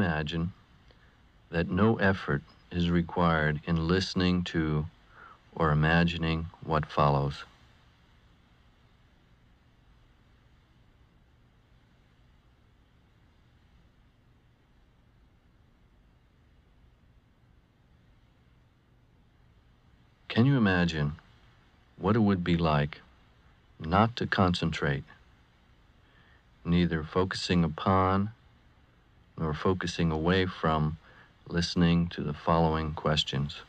imagine that no effort is required in listening to or imagining what follows? Can you imagine what it would be like not to concentrate, neither focusing upon nor focusing away from listening to the following questions?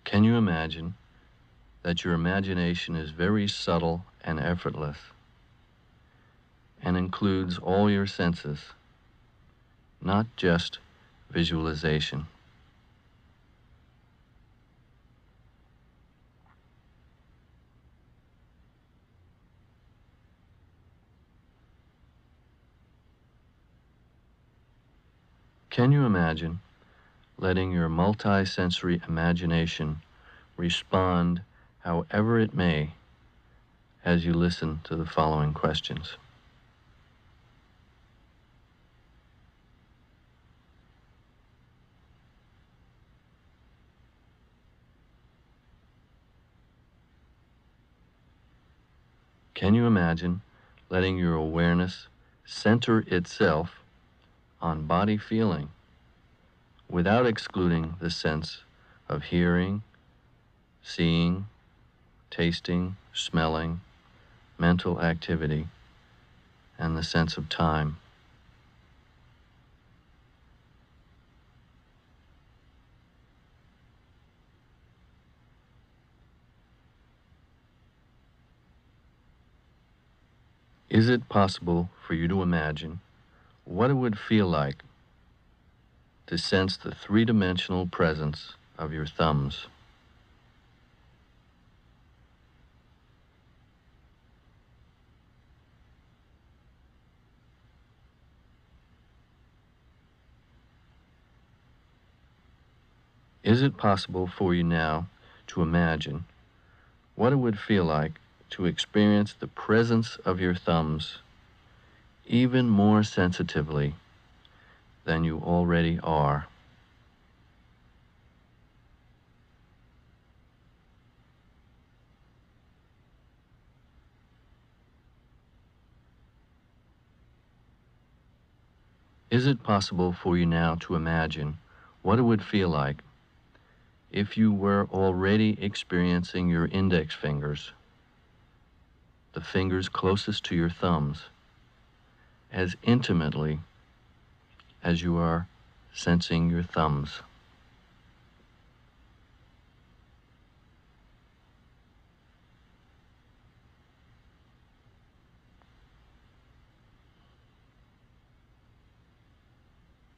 Can you imagine that your imagination is very subtle and effortless and includes all your senses, not just visualization? Can you imagine letting your multi-sensory imagination respond however it may as you listen to the following questions? Can you imagine letting your awareness center itself on body feeling without excluding the sense of hearing, seeing, tasting, smelling, mental activity, and the sense of time? Is it possible for you to imagine what it would feel like to sense the three-dimensional presence of your thumbs? Is it possible for you now to imagine what it would feel like to experience the presence of your thumbs even more sensitively than you already are? Is it possible for you now to imagine what it would feel like if you were already experiencing your index fingers, the fingers closest to your thumbs, as intimately as you are sensing your thumbs?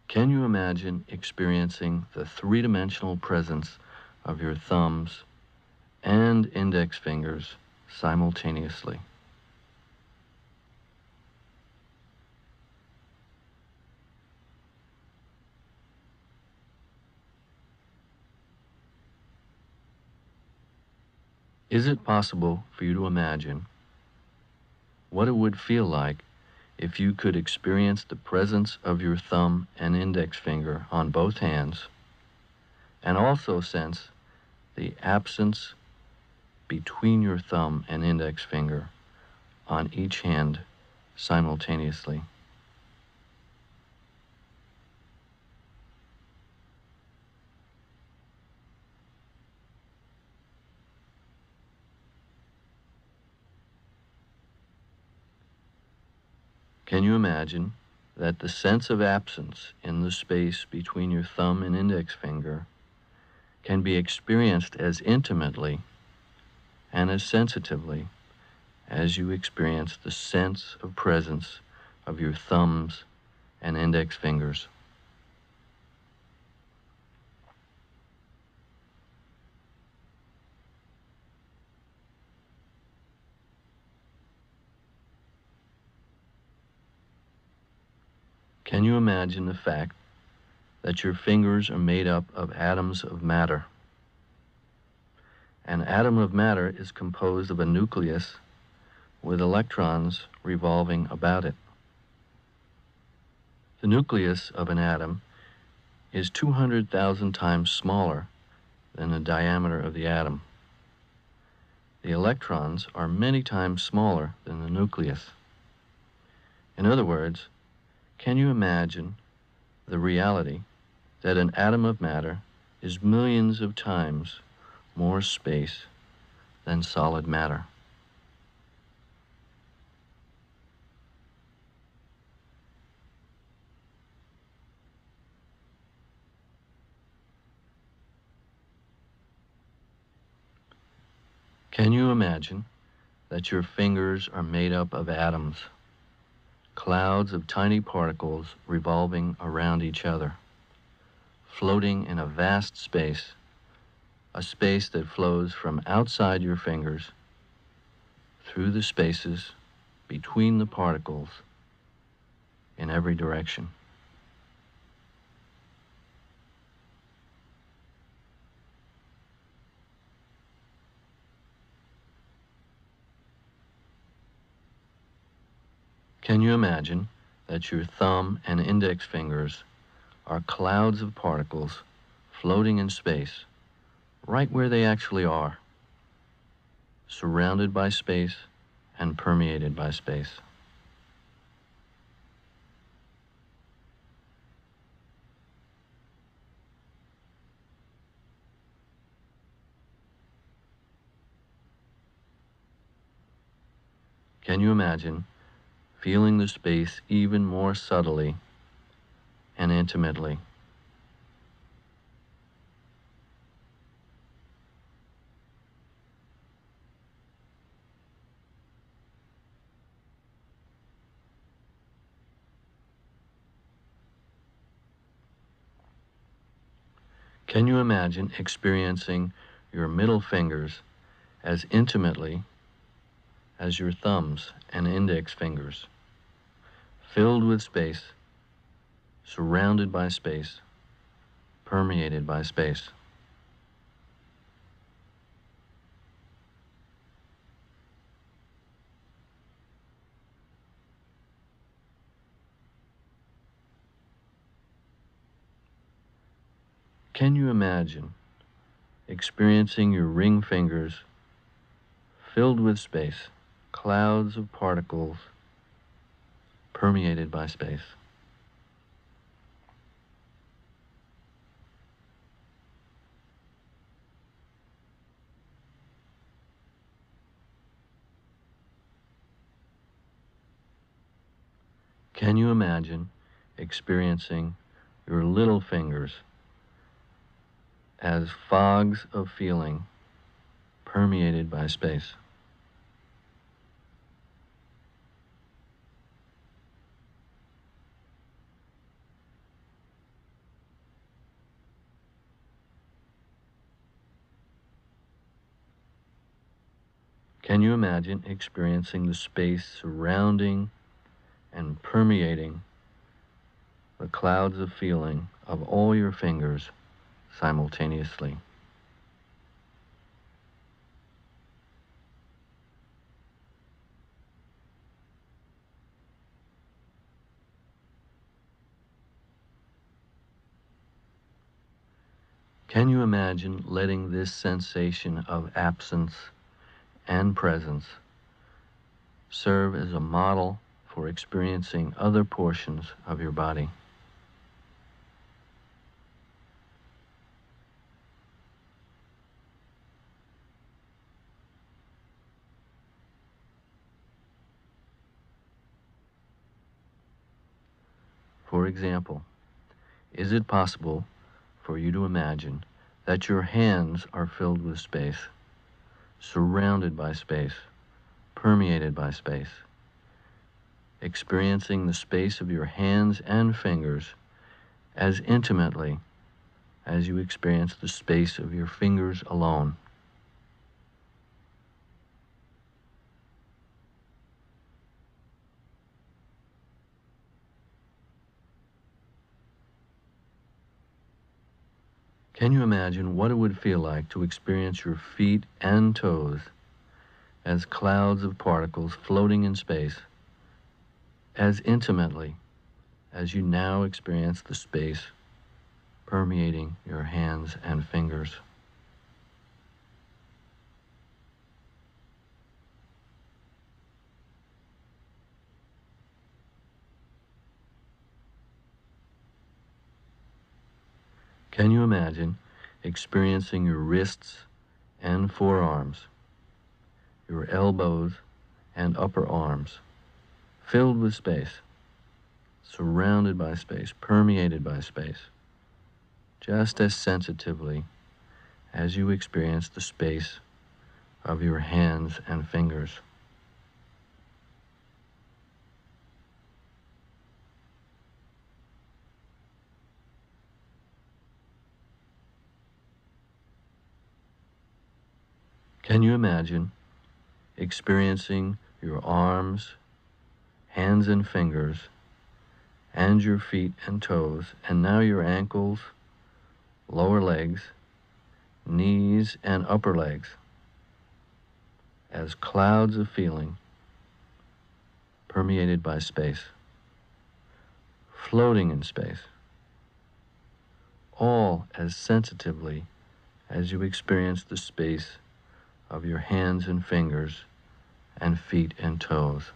Can you imagine experiencing the three-dimensional presence of your thumbs and index fingers simultaneously? Is it possible for you to imagine what it would feel like if you could experience the presence of your thumb and index finger on both hands, and also sense the absence between your thumb and index finger on each hand simultaneously? Can you imagine that the sense of absence in the space between your thumb and index finger can be experienced as intimately and as sensitively as you experience the sense of presence of your thumbs and index fingers? Can you imagine the fact that your fingers are made up of atoms of matter. An atom of matter is composed of a nucleus with electrons revolving about it. The nucleus of an atom is 200,000 times smaller than the diameter of the atom. The electrons are many times smaller than the nucleus. In other words, can you imagine the reality that an atom of matter is millions of times more space than solid matter? Can you imagine that your fingers are made up of atoms, clouds of tiny particles revolving around each other, floating in a vast space, a space that flows from outside your fingers through the spaces between the particles in every direction? Can you imagine that your thumb and index fingers are clouds of particles floating in space, right where they actually are, surrounded by space and permeated by space? Can you imagine feeling the space even more subtly and intimately? Can you imagine experiencing your middle fingers as intimately as your thumbs and index fingers, filled with space, surrounded by space, permeated by space? Can you imagine experiencing your ring fingers filled with space, clouds of particles permeated by space? Can you imagine experiencing your little fingers as fogs of feeling permeated by space? Can you imagine experiencing the space surrounding and permeating the clouds of feeling of all your fingers simultaneously? Can you imagine letting this sensation of absence and presence serve as a model for experiencing other portions of your body? For example, is it possible for you to imagine that your hands are filled with space, surrounded by space, permeated by space, experiencing the space of your hands and fingers as intimately as you experience the space of your fingers alone? Can you imagine what it would feel like to experience your feet and toes as clouds of particles floating in space, as intimately as you now experience the space permeating your hands and fingers? Can you imagine experiencing your wrists and forearms, your elbows and upper arms filled with space, surrounded by space, permeated by space, just as sensitively as you experience the space of your hands and fingers? Can you imagine experiencing your arms, hands and fingers, and your feet and toes, and now your ankles, lower legs, knees, and upper legs, as clouds of feeling permeated by space, floating in space, all as sensitively as you experience the space of your hands and fingers and feet and toes?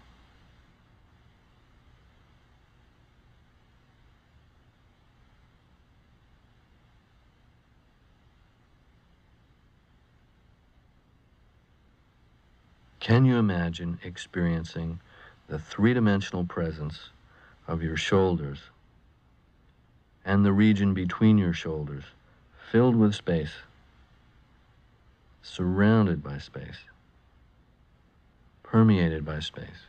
Can you imagine experiencing the three-dimensional presence of your shoulders and the region between your shoulders, filled with space, surrounded by space, permeated by space,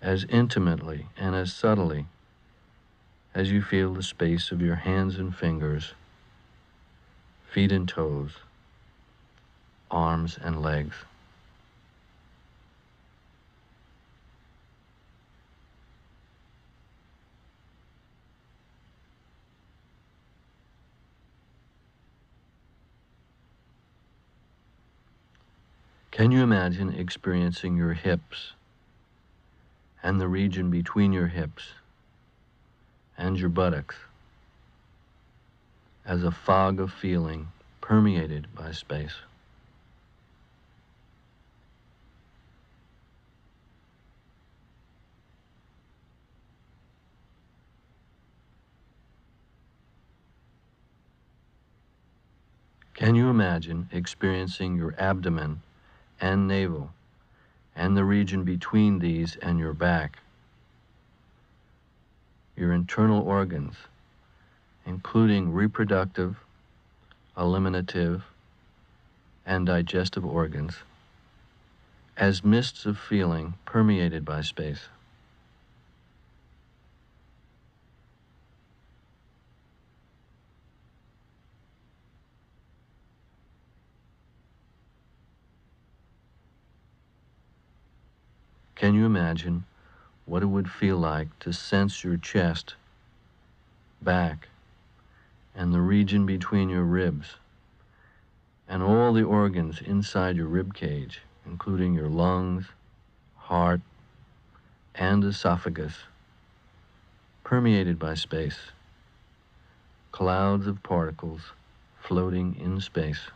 as intimately and as subtly as you feel the space of your hands and fingers, feet and toes, arms and legs? Can you imagine experiencing your hips and the region between your hips and your buttocks as a fog of feeling permeated by space? Can you imagine experiencing your abdomen and navel and the region between these and your back, your internal organs, including reproductive, eliminative, and digestive organs, as mists of feeling permeated by space? Can you imagine what it would feel like to sense your chest, back, and the region between your ribs, and all the organs inside your rib cage, including your lungs, heart, and esophagus, permeated by space, clouds of particles floating in space?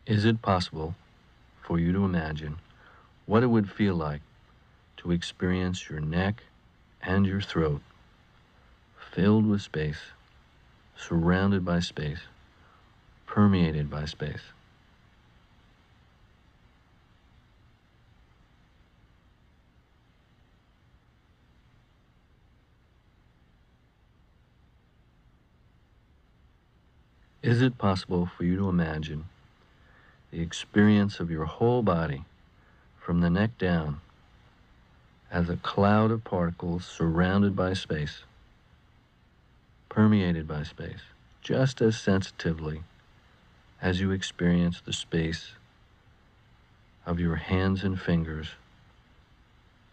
Is it possible for you to imagine what it would feel like to experience your neck and your throat filled with space, surrounded by space, permeated by space? Is it possible for you to imagine the experience of your whole body from the neck down as a cloud of particles surrounded by space, permeated by space, just as sensitively as you experience the space of your hands and fingers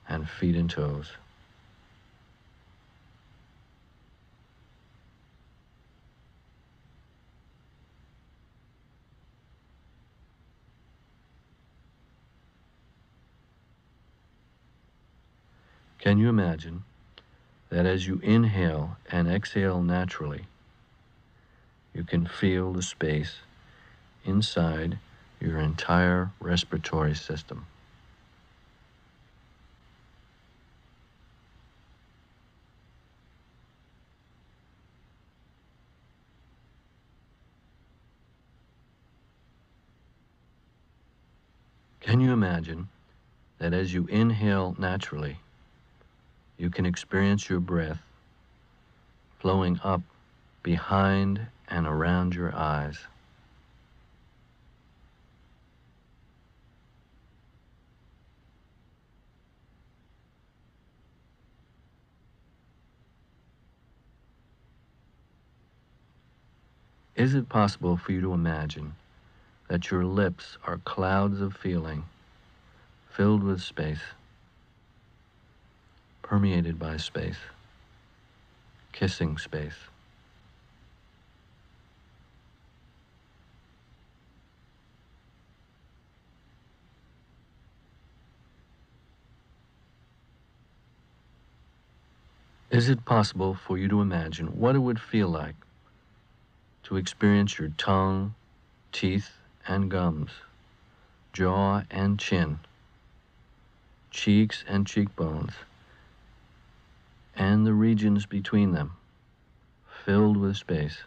and feet and toes. Can you imagine that as you inhale and exhale naturally, you can feel the space inside your entire respiratory system? Can you imagine that as you inhale naturally, you can experience your breath flowing up behind and around your eyes? Is it possible for you to imagine that your lips are clouds of feeling filled with space, permeated by space, kissing space? Is it possible for you to imagine what it would feel like to experience your tongue, teeth, and gums, jaw and chin, cheeks and cheekbones, and the regions between them, filled with space,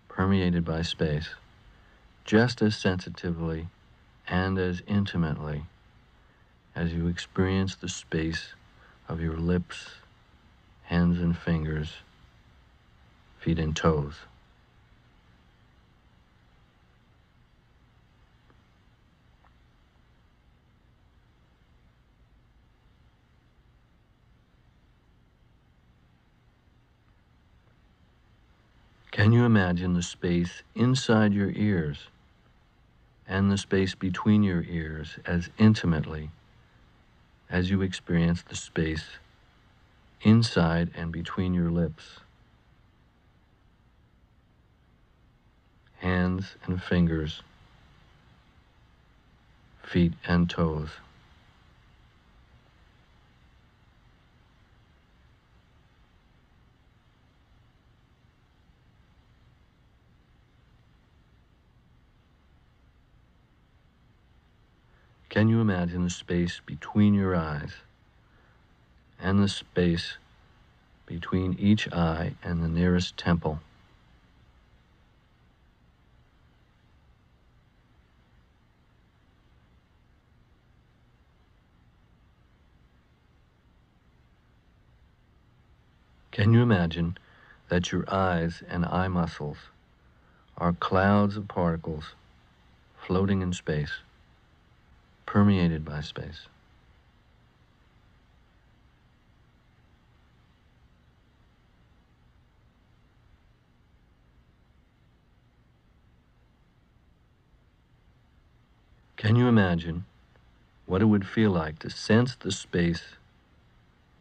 permeated by space, just as sensitively and as intimately as you experience the space of your lips, hands and fingers, feet and toes? Can you imagine the space inside your ears and the space between your ears as intimately as you experience the space inside and between your lips, hands and fingers, feet and toes? Can you imagine the space between your eyes and the space between each eye and the nearest temple? Can you imagine that your eyes and eye muscles are clouds of particles floating in space, permeated by space? Can you imagine what it would feel like to sense the space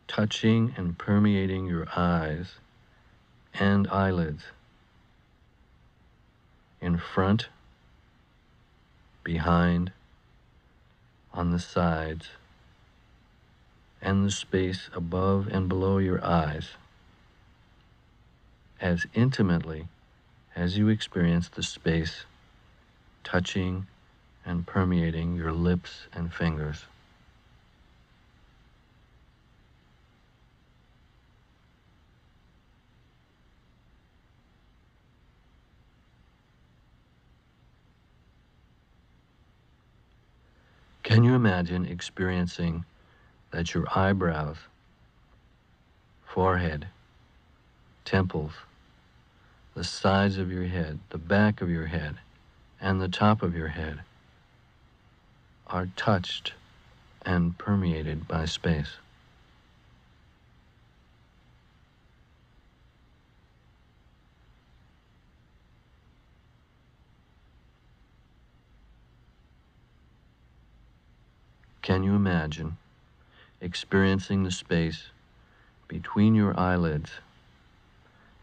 touching and permeating your eyes and eyelids, in front, behind, on the sides, and the space above and below your eyes, as intimately as you experience the space touching and permeating your lips and fingers? Can you imagine experiencing that your eyebrows, forehead, temples, the sides of your head, the back of your head, and the top of your head are touched and permeated by space? Can you imagine experiencing the space between your eyelids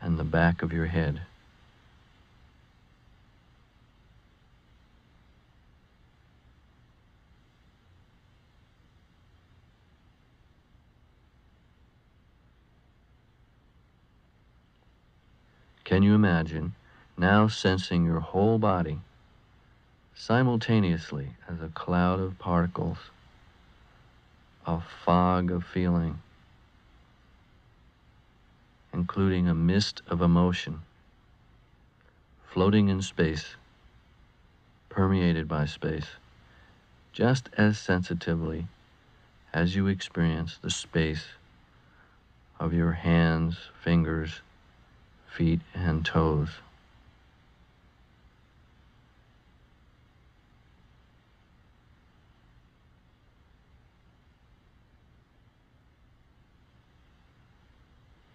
and the back of your head? Can you imagine now sensing your whole body simultaneously as a cloud of particles, a fog of feeling, including a mist of emotion, floating in space, permeated by space, just as sensitively as you experience the space of your hands, fingers, feet, and toes?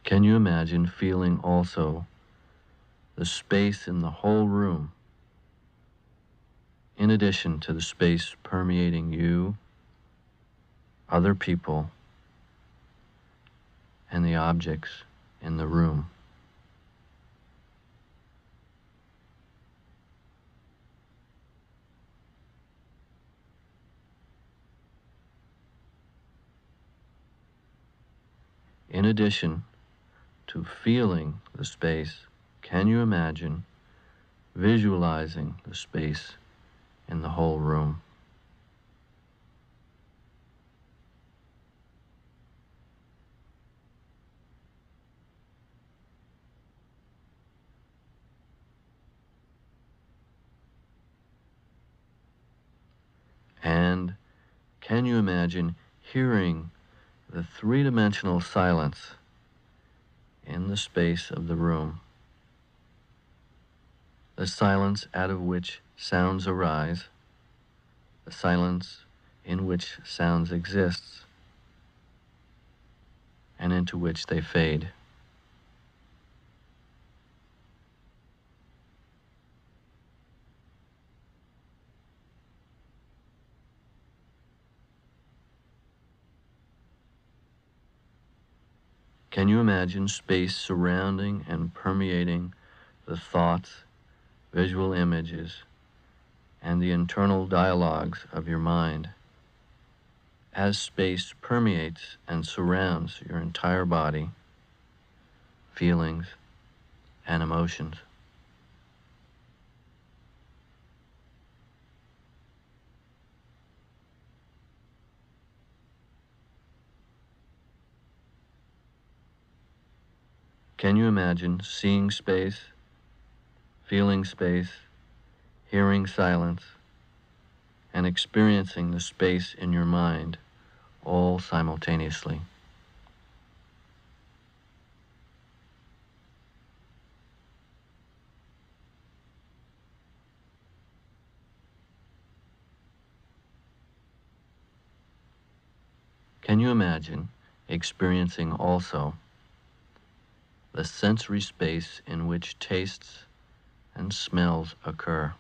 Can you imagine feeling also the space in the whole room, in addition to the space permeating you, other people, and the objects in the room? In addition to feeling the space, can you imagine visualizing the space in the whole room? And can you imagine hearing the three-dimensional silence in the space of the room? The silence out of which sounds arise, the silence in which sounds exist, and into which they fade. Can you imagine space surrounding and permeating the thoughts, visual images, and the internal dialogues of your mind as space permeates and surrounds your entire body, feelings, and emotions? Can you imagine seeing space, feeling space, hearing silence, and experiencing the space in your mind all simultaneously? Can you imagine experiencing also the sensory space in which tastes and smells occur?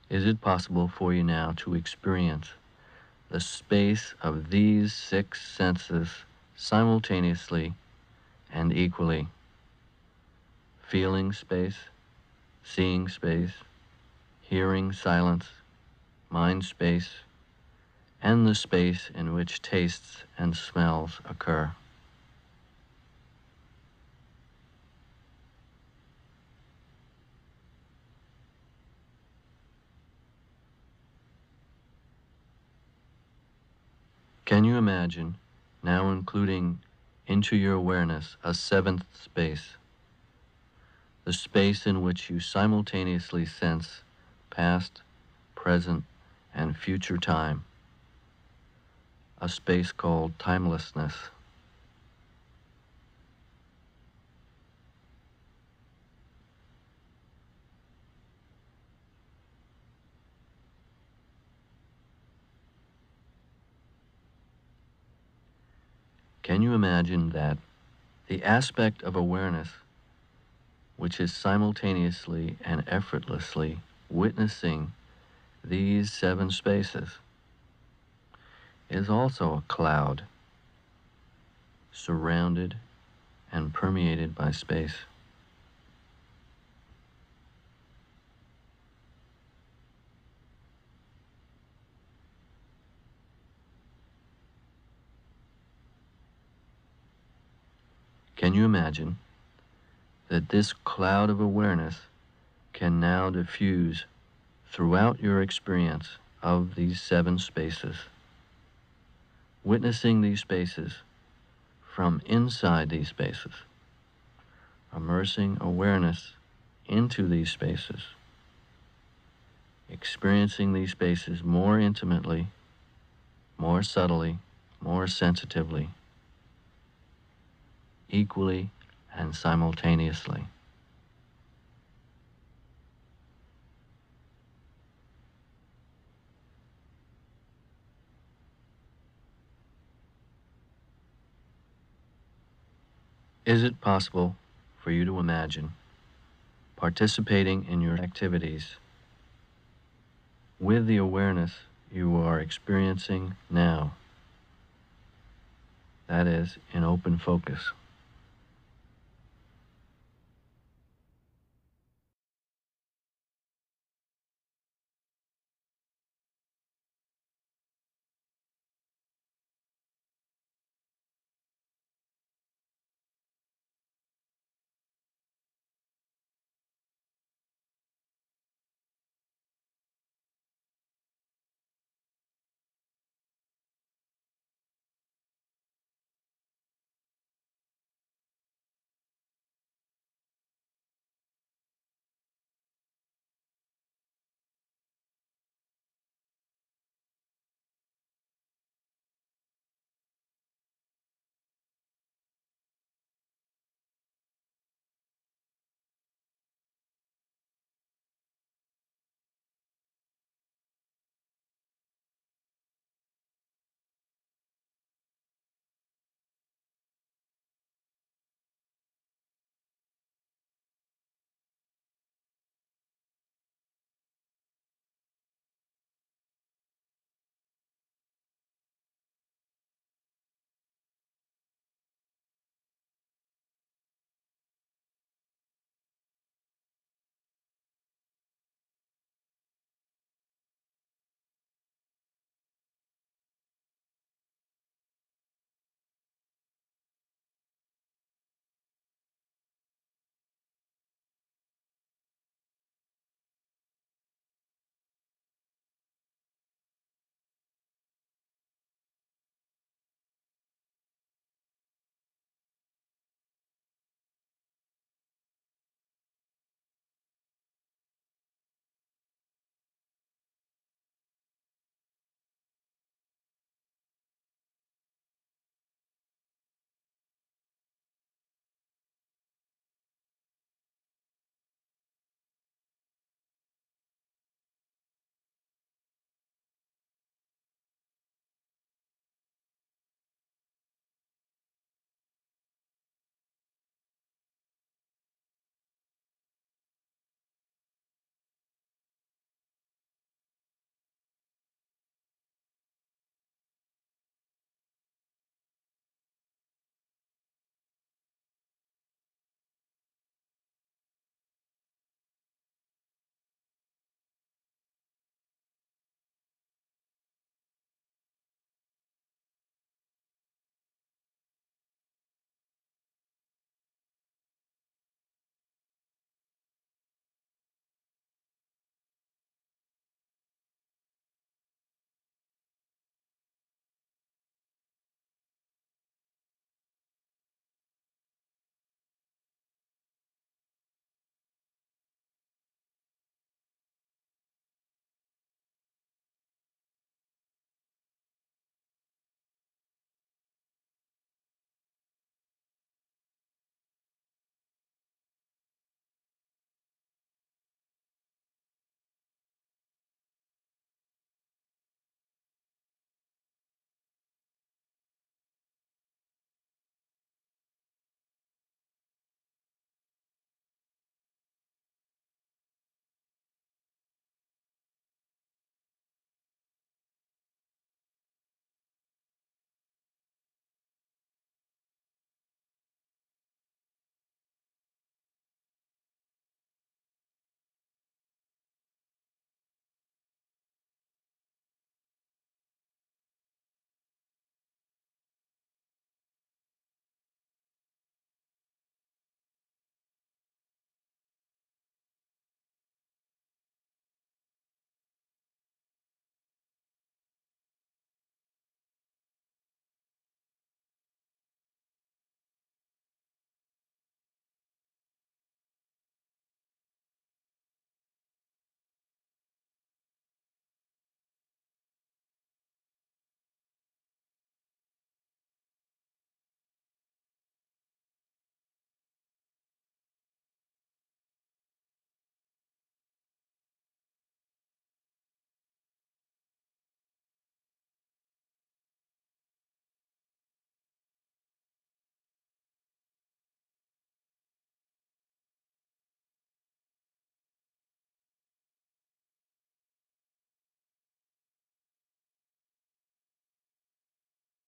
Is it possible for you now to experience the space of these six senses simultaneously and equally? Feeling space, seeing space, hearing silence, mind space, and the space in which tastes and smells occur. Can you imagine now including into your awareness a seventh space, the space in which you simultaneously sense past, present, and future time, a space called timelessness? Can you imagine that the aspect of awareness which is simultaneously and effortlessly witnessing these 7 spaces is also a cloud surrounded and permeated by space? Can you imagine that this cloud of awareness can now diffuse throughout your experience of these 7 spaces, witnessing these spaces from inside these spaces, immersing awareness into these spaces, experiencing these spaces more intimately, more subtly, more sensitively, equally and simultaneously? Is it possible for you to imagine participating in your activities with the awareness you are experiencing now? That is, in open focus.